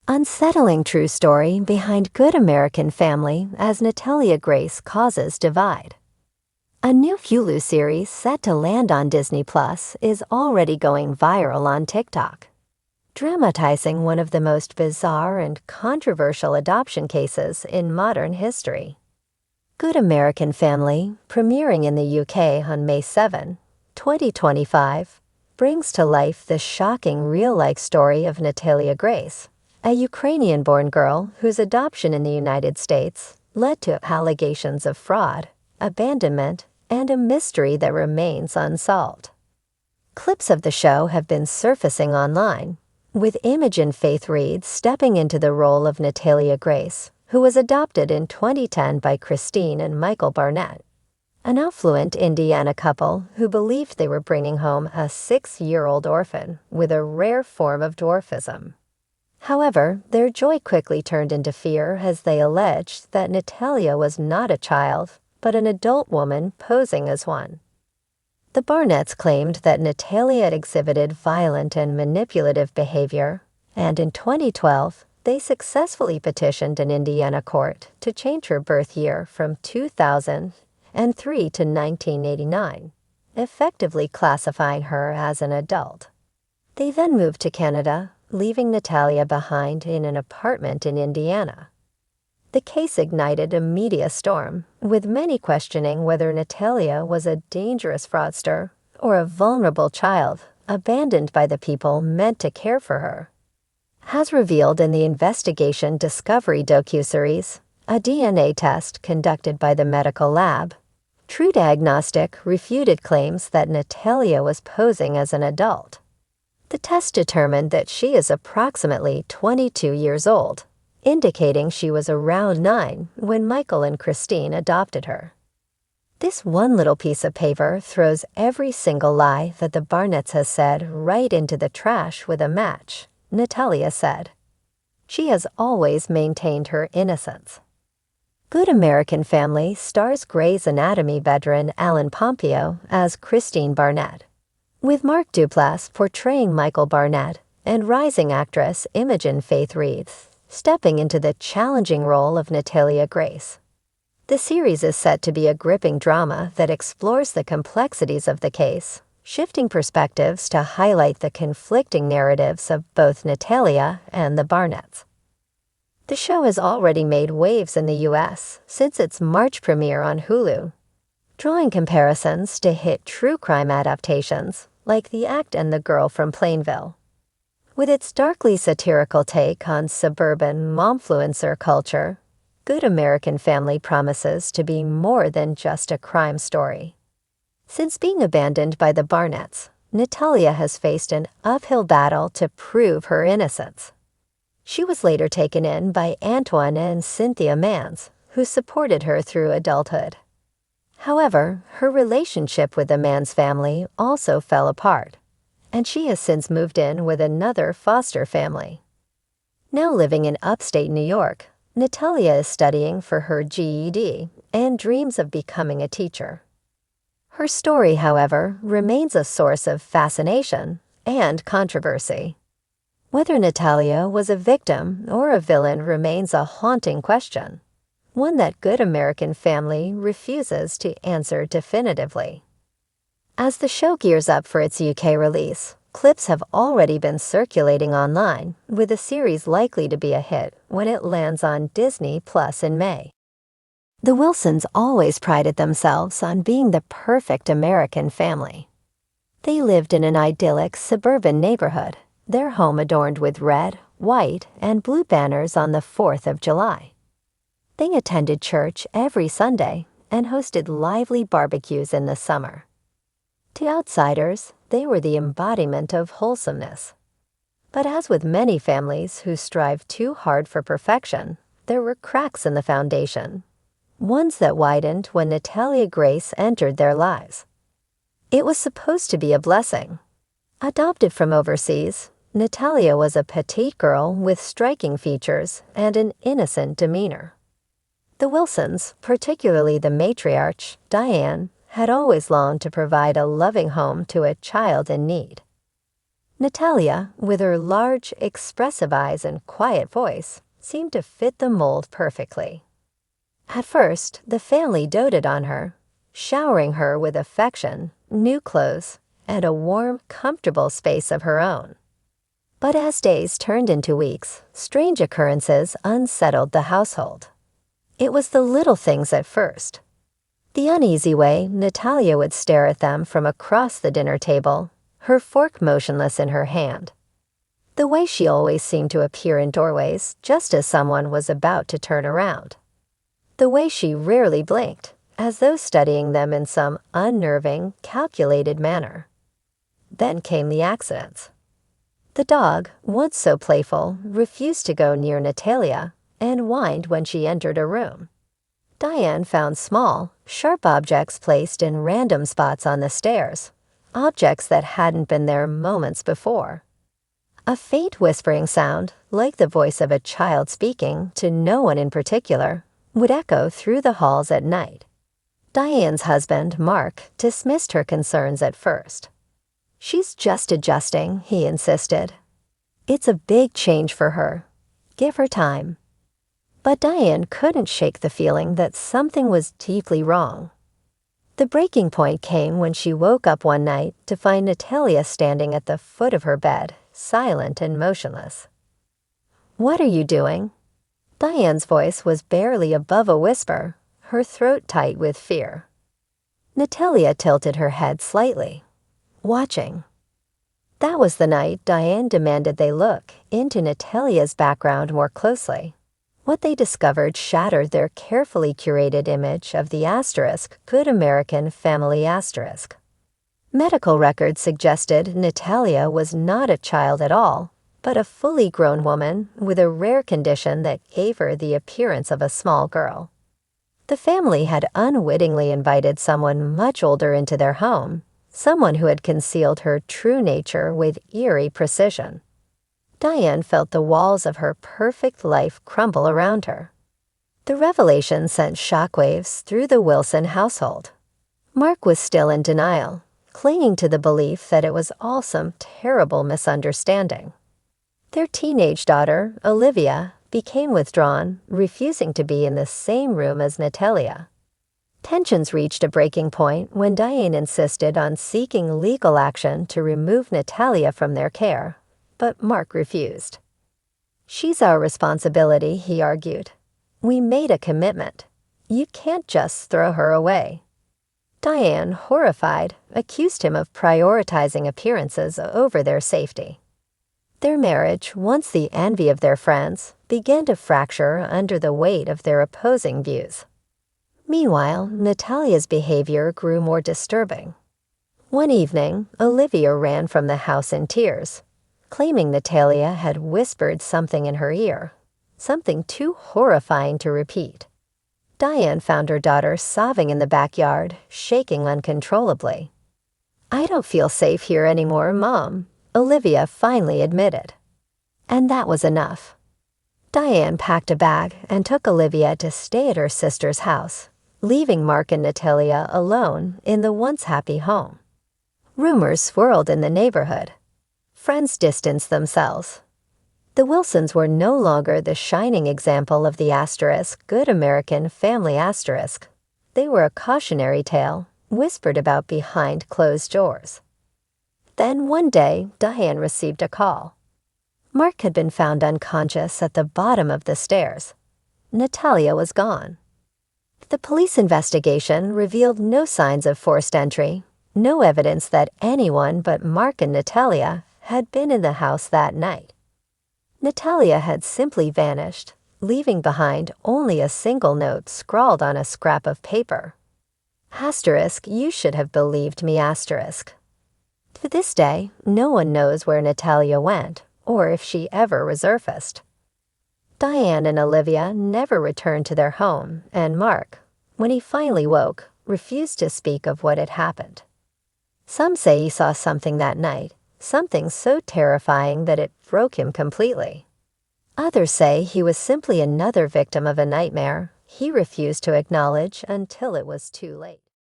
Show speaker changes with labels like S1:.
S1: Unsettling true story behind Good American Family as Natalia Grace causes divide. A new Hulu series set to land on Disney Plus is already going viral on TikTok, dramatizing one of the most bizarre and controversial adoption cases in modern history. Good American Family, premiering in the UK on May 7, 2025, brings to life the shocking real-life story of Natalia Grace, a Ukrainian-born girl whose adoption in the United States led to allegations of fraud, abandonment, and a mystery that remains unsolved. Clips of the show have been surfacing online, with Imogen Faith Reed stepping into the role of Natalia Grace, who was adopted in 2010 by Christine and Michael Barnett, an affluent Indiana couple who believed they were bringing home a 6-year-old orphan with a rare form of dwarfism. However, their joy quickly turned into fear as they alleged that Natalia was not a child, but an adult woman posing as one. The Barnetts claimed that Natalia had exhibited violent and manipulative behavior, and in 2012, they successfully petitioned an Indiana court to change her birth year from 2003 to 1989, effectively classifying her as an adult. They then moved to Canada, leaving Natalia behind in an apartment in Indiana. The case ignited a media storm, with many questioning whether Natalia was a dangerous fraudster or a vulnerable child abandoned by the people meant to care for her. As revealed in the Investigation Discovery docuseries, a DNA test conducted by the medical lab, True Diagnostic refuted claims that Natalia was posing as an adult. The test determined that she is approximately 22 years old, indicating she was around 9 when Michael and Christine adopted her. This one little piece of paper throws every single lie that the Barnetts has said right into the trash with a match, Natalia said. She has always maintained her innocence. Good American Family stars Grey's Anatomy veteran Alan Pompeo as Christine Barnett, with Mark Duplass portraying Michael Barnett and rising actress Imogen Faith Reed stepping into the challenging role of Natalia Grace. The series is set to be a gripping drama that explores the complexities of the case, shifting perspectives to highlight the conflicting narratives of both Natalia and the Barnetts. The show has already made waves in the U.S. since its March premiere on Hulu, drawing comparisons to hit true crime adaptations like The Act and the Girl from Plainville. With its darkly satirical take on suburban momfluencer culture, Good American Family promises to be more than just a crime story. Since being abandoned by the Barnetts, Natalia has faced an uphill battle to prove her innocence. She was later taken in by Antoine and Cynthia Mans, who supported her through adulthood. However, her relationship with the Mans family also fell apart, and she has since moved in with another foster family. Now living in upstate New York, Natalia is studying for her GED and dreams of becoming a teacher. Her story, however, remains a source of fascination and controversy. Whether Natalia was a victim or a villain remains a haunting question, one that Good American Family refuses to answer definitively. As the show gears up for its UK release, clips have already been circulating online, with the series likely to be a hit when it lands on Disney Plus in May. The Wilsons always prided themselves on being the perfect American family. They lived in an idyllic suburban neighborhood, their home adorned with red, white, and blue banners on the 4th of July. They attended church every Sunday and hosted lively barbecues in the summer. To outsiders, they were the embodiment of wholesomeness. But as with many families who strive too hard for perfection, there were cracks in the foundation, ones that widened when Natalia Grace entered their lives. It was supposed to be a blessing. Adopted from overseas, Natalia was a petite girl with striking features and an innocent demeanor. The Wilsons, particularly the matriarch, Diane, had always longed to provide a loving home to a child in need. Natalia, with her large, expressive eyes and quiet voice, seemed to fit the mold perfectly. At first, the family doted on her, showering her with affection, new clothes, and a warm, comfortable space of her own. But as days turned into weeks, strange occurrences unsettled the household. It was the little things at first. The uneasy way Natalia would stare at them from across the dinner table, her fork motionless in her hand. The way she always seemed to appear in doorways just as someone was about to turn around. The way she rarely blinked, as though studying them in some unnerving, calculated manner. Then came the accidents. The dog, once so playful, refused to go near Natalia and whined when she entered a room. Diane found small, sharp objects placed in random spots on the stairs, objects that hadn't been there moments before. A faint whispering sound, like the voice of a child speaking to no one in particular, would echo through the halls at night. Diane's husband, Mark, dismissed her concerns at first. "She's just adjusting," he insisted. "It's a big change for her. Give her time." But Diane couldn't shake the feeling that something was deeply wrong. The breaking point came when she woke up one night to find Natalia standing at the foot of her bed, silent and motionless. "What are you doing?" Diane's voice was barely above a whisper, her throat tight with fear. Natalia tilted her head slightly, watching. That was the night Diane demanded they look into Natalia's background more closely. What they discovered shattered their carefully curated image of the asterisk Good American Family asterisk. Medical records suggested Natalia was not a child at all, but a fully grown woman with a rare condition that gave her the appearance of a small girl. The family had unwittingly invited someone much older into their home, someone who had concealed her true nature with eerie precision. Diane felt the walls of her perfect life crumble around her. The revelation sent shockwaves through the Wilson household. Mark was still in denial, clinging to the belief that it was all some terrible misunderstanding. Their teenage daughter, Olivia, became withdrawn, refusing to be in the same room as Natalia. Tensions reached a breaking point when Diane insisted on seeking legal action to remove Natalia from their care, but Mark refused. "She's our responsibility," he argued. "We made a commitment. You can't just throw her away." Diane, horrified, accused him of prioritizing appearances over their safety. Their marriage, once the envy of their friends, began to fracture under the weight of their opposing views. Meanwhile, Natalia's behavior grew more disturbing. One evening, Olivia ran from the house in tears, claiming Natalia had whispered something in her ear, something too horrifying to repeat. Diane found her daughter sobbing in the backyard, shaking uncontrollably. "I don't feel safe here anymore, Mom," Olivia finally admitted. And that was enough. Diane packed a bag and took Olivia to stay at her sister's house, leaving Mark and Natalia alone in the once happy home. Rumors swirled in the neighborhood. Friends distanced themselves. The Wilsons were no longer the shining example of the asterisk Good American Family asterisk. They were a cautionary tale, whispered about behind closed doors. Then one day, Diane received a call. Mark had been found unconscious at the bottom of the stairs. Natalia was gone. The police investigation revealed no signs of forced entry, no evidence that anyone but Mark and Natalia had been in the house that night. Natalia had simply vanished, leaving behind only a single note scrawled on a scrap of paper. Asterisk, you should have believed me, asterisk. To this day, no one knows where Natalia went or if she ever resurfaced. Diane and Olivia never returned to their home, and Mark, when he finally woke, refused to speak of what had happened. Some say he saw something that night, something so terrifying that it broke him completely. Others say he was simply another victim of a nightmare he refused to acknowledge until it was too late.